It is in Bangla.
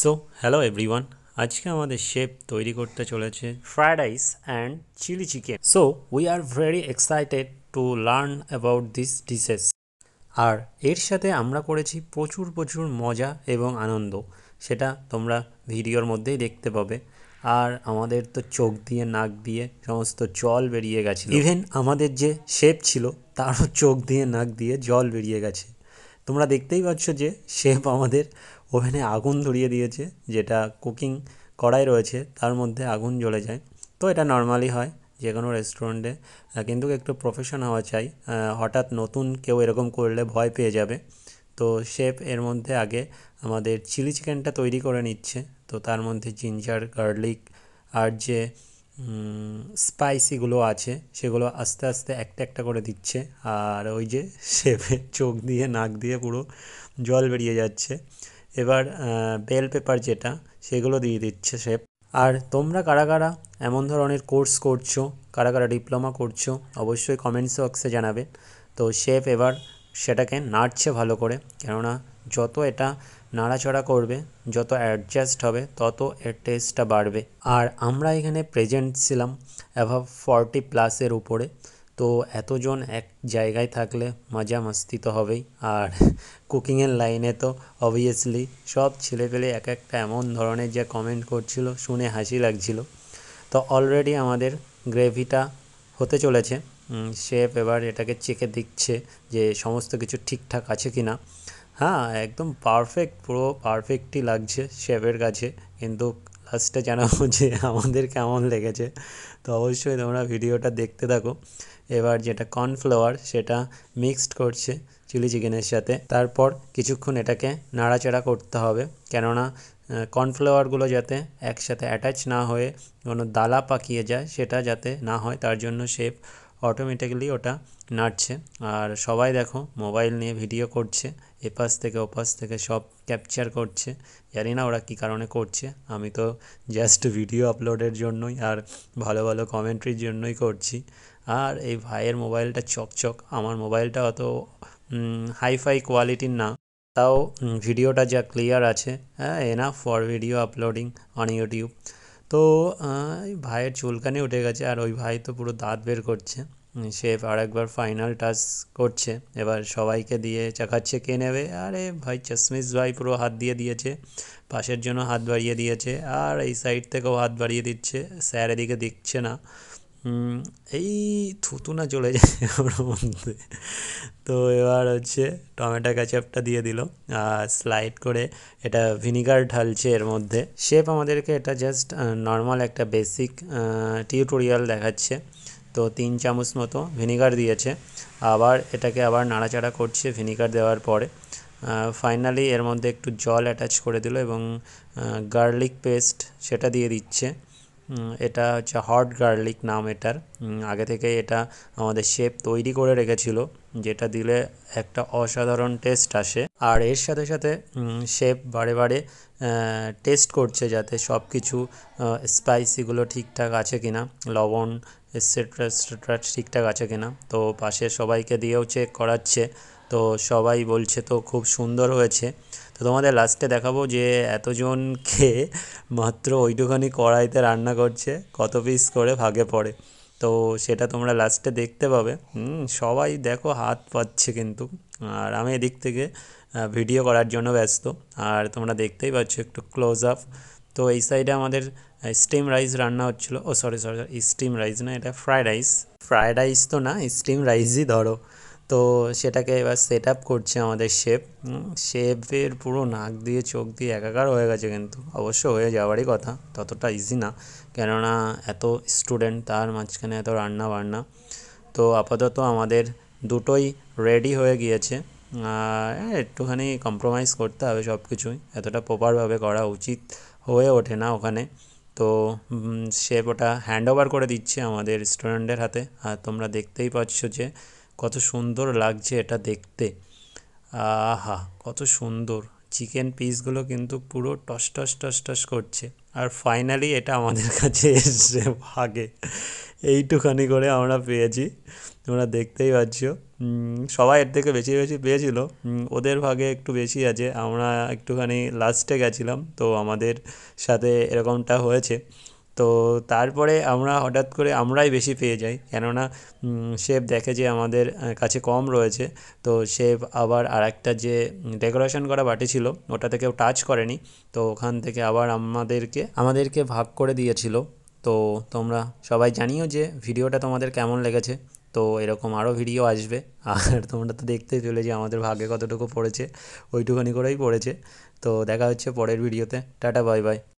সো হ্যালো এভরিওয়ান, আজকে আমাদের শেফ তৈরি করতে চলেছে fried rice and chilli chicken. So we are very excited to learn about this dishes. আর এর সাথে আমরা করেছি প্রচুর প্রচুর মজা এবং আনন্দ, সেটা তোমরা ভিডিওর মধ্যেই দেখতে পাবে। আর আমাদের তো চোখ দিয়ে নাক দিয়ে সমস্ত জল বেরিয়ে গেছিলো, ইভেন আমাদের যে শেফ ছিল তারও চোখ দিয়ে নাক দিয়ে জল বেরিয়ে গেছে। তোমরা দেখতেই পাচ্ছ যে শেফ আমাদের ওভেনে আগুন ধরিয়ে দিয়েছে, যেটা কুকিং কড়াই রয়েছে তার মধ্যে আগুন জ্বলে যায়। তো এটা নর্মালি হয় যে কোনো রেস্টুরেন্টে, কিন্তু একটু প্রফেশন হওয়া চাই। হঠাৎ নতুন কেউ এরকম করলে ভয় পেয়ে যাবে। তো শেফ এর মধ্যে আগে আমাদের চিলি চিকেনটা তৈরি করে নিচ্ছে। তো তার মধ্যে জিঞ্জার, গার্লিক আর যে স্পাইসিগুলো আছে সেগুলো আস্তে আস্তে একটা একটা করে দিচ্ছে। আর ওই যে শেফের চোখ দিয়ে নাক দিয়ে পুরো জল বেরিয়ে যাচ্ছে। এবার বেল পেপার যেটা, সেগুলো দিয়ে দিচ্ছে শেফ। আর তোমরা কারা কারা এমন ধরনের কোর্স করছো, কারা কারা ডিপ্লোমা করছো, অবশ্যই কমেন্টস বক্সে জানাবে। তো শেফ এবার সেটাকে নাড়ছে ভালো করে, কেননা যত এটা নাড়াচাড়া করবে, যত অ্যাডজাস্ট হবে, তত এর টেস্টটা বাড়বে। আর আমরা এখানে প্রেজেন্ট ছিলাম অ্যাভাব 40+ উপরে। তো এতজন এক জায়গায় থাকলে মজা মাস্তি তো হবেই। আর কুকিংয়ের লাইনে তো অবভিয়াসলি সব ছেলেপেলে এক একটা এমন ধরনের যে কমেন্ট করছিল, শুনে হাসি লাগছিল। তো অলরেডি আমাদের গ্রেভিটা হতে চলেছে। শেফ এবার এটাকে চেখে দিচ্ছে যে সমস্ত কিছু ঠিকঠাক আছে কি না। হ্যাঁ, একদম পারফেক্ট, পুরো পারফেক্টই লাগছে শেফের কাছে। কিন্তু লাস্টে জানাবো যে আমাদের কেমন লেগেছে। তো অবশ্যই তোমরা ভিডিওটা দেখতে থাকো। এবার যেটা কর্নফ্লাওয়ার সেটা মিক্সড করছে চিলি চিকেনের সাথে। তারপর কিছুক্ষণ এটাকে নাড়াচাড়া করতে হবে, কেননা কর্নফ্লাওয়ারগুলো যাতে একসাথে অ্যাটাচ না হয়ে কোনো দালা পাকিয়ে যায়, সেটা যাতে না হয়, তার জন্য শেফ অটোমেটিক্যালি ওটা নাড়ছে। আর সবাই দেখো মোবাইল নিয়ে ভিডিও করছে, এপাশ থেকে ওপাশ থেকে সব ক্যাপচার করছে। জানি না ওরা কী কারণে করছে, আমি তো জাস্ট ভিডিও আপলোডের জন্যই আর ভালো ভালো কমেন্ট্রির জন্যই করছি। আর এই ভাইয়ের মোবাইলটা চকচক, আমার মোবাইলটা অত হাইফাই কোয়ালিটির না, তাও ভিডিওটা যা ক্লিয়ার আছে, হ্যাঁ, enough for video uploading on YouTube. তো এই ভাইয়ের চুলকানি উঠে গেছে, আর ওই ভাই তো পুরো দাঁত বের করছে। শেফ আর একবার ফাইনাল টাচ করছে, এবার সবাইকে দিয়ে চাকাচ্ছে কে নেবে। আরে ভাই চশমিশ ভাই পুরো হাত দিয়ে দিয়েছে, পাশের জন্য হাত বাড়িয়ে দিয়েছে, আর এই সাইড থেকেও হাত বাড়িয়ে দিচ্ছে। স্যার এদিকে দিচ্ছে না। এই থুতু না চলে যায় ওর মধ্যে। তো এবার হচ্ছে টমেটো ক্যাচাপটা দিয়ে দিল, আর স্লাইড করে এটা ভিনিগার ঢালছে এর মধ্যে। শেফ আমাদেরকে এটা জাস্ট নর্মাল একটা বেসিক টিউটোরিয়াল দেখাচ্ছে। তো 3 চামচ মতো ভিনিগার দিয়েছে, আবার এটাকে আবার নাড়াচাড়া করছে ভিনিগার দেওয়ার পরে। ফাইনালি এর মধ্যে একটু জল অ্যাটাচ করে দিল এবং গার্লিক পেস্ট সেটা দিয়ে দিচ্ছে। এটা হচ্ছে হট গার্লিক নাম এটার। আগে থেকে এটা আমাদের শেফ তৈরি করে রেখেছিল, যেটা দিলে একটা অসাধারণ টেস্ট আসে। আর এর সাথে সাথে শেফ বারে বারে টেস্ট করছে যাতে সব কিছু স্পাইসিগুলো ঠিকঠাক আছে কিনা, লবণ এটসেট্রা এটসেট্রা ঠিকঠাক আছে কিনা। তো পাশে সবাইকে দিয়েও চেক করাচ্ছে। তো সবাই বলছে তো খুব সুন্দর হয়েছে। তো তোমাদের লাস্টে দেখাবো যে এতজনকে মাত্র ওইটুখানি কড়াইতে রান্না করছে, কত পিস করে ভাগে পড়ে। তো সেটা তোমরা লাস্টে দেখতে পাবে। সবাই দেখো হাত পাচ্ছে কিন্তু, আর আমি এদিক থেকে ভিডিও করার জন্য ব্যস্ত। আর তোমরা দেখতেই পাচ্ছ একটু ক্লোজ আপ। তো এই সাইডে আমাদের স্টিম রাইস রান্না হচ্ছিলো। ও সরি সরি, স্টিম রাইস না, এটা ফ্রায়েড রাইস। ফ্রায়েড রাইস তো না, স্টিম রাইসই ধরো। তো সেটাকে এবার সেট আপ করছে আমাদের শেফ। শেফের পুরো নাক দিয়ে চোখ দিয়ে একাকার হয়ে গেছে, কিন্তু অবশ্য হয়ে যাওয়ারই কথা, ততটা ইজি না, কেননা এত স্টুডেন্ট, তার মাঝখানে এত রান্না বান্না। তো আপাতত আমাদের দুটোই রেডি হয়ে গিয়েছে। একটুখানি কম্প্রোমাইজ করতে হবে সব কিছুই, এতটা প্রপারভাবে করা উচিত হয়ে ওঠে না ওখানে। তো শেফ ওটা হ্যান্ড ওভার করে দিচ্ছে আমাদের স্টুডেন্টের হাতে। আর তোমরা দেখতেই পাচ্ছ যে কত সুন্দর লাগছে এটা দেখতে। আহা, কত সুন্দর চিকেন পিসগুলো কিন্তু পুরো টস টস টস টস করছে। আর ফাইনালি এটা আমাদের কাছে এসছে ভাগে, এইটুখানি করে আমরা পেয়েছি, তোমরা দেখতেই পাচ্ছ। সবাই এর থেকে বেশি বেশি পেয়েছিল। ওদের ভাগে একটু বেশি আছে, আমরা একটুখানি লাস্টে গেছিলাম, তো আমাদের সাথে এরকমটা হয়েছে। তো তারপরে আমরা হঠাৎ করে আমরাই বেশি পেয়ে যাই, কেননা শেফ দেখে যে আমাদের কাছে কম রয়েছে। তো শেফ আবার আরেকটা যে ডেকোরেশন করা বাটি ছিল ওটাতে কেউ টাচ করেনি, তো ওখান থেকে আবার আমাদেরকে ভাগ করে দিয়েছিল। তো তোমরা সবাই জানিও যে ভিডিওটা তোমাদের কেমন লেগেছে। তো এরকম আরও ভিডিও আসবে, আর তোমরা তো দেখতেই পেলে যে আমাদের ভাগে কতটুকু পড়েছে, ওইটুখানি করেই পড়েছে। তো দেখা হচ্ছে পরের ভিডিওতে। Tata, bye bye.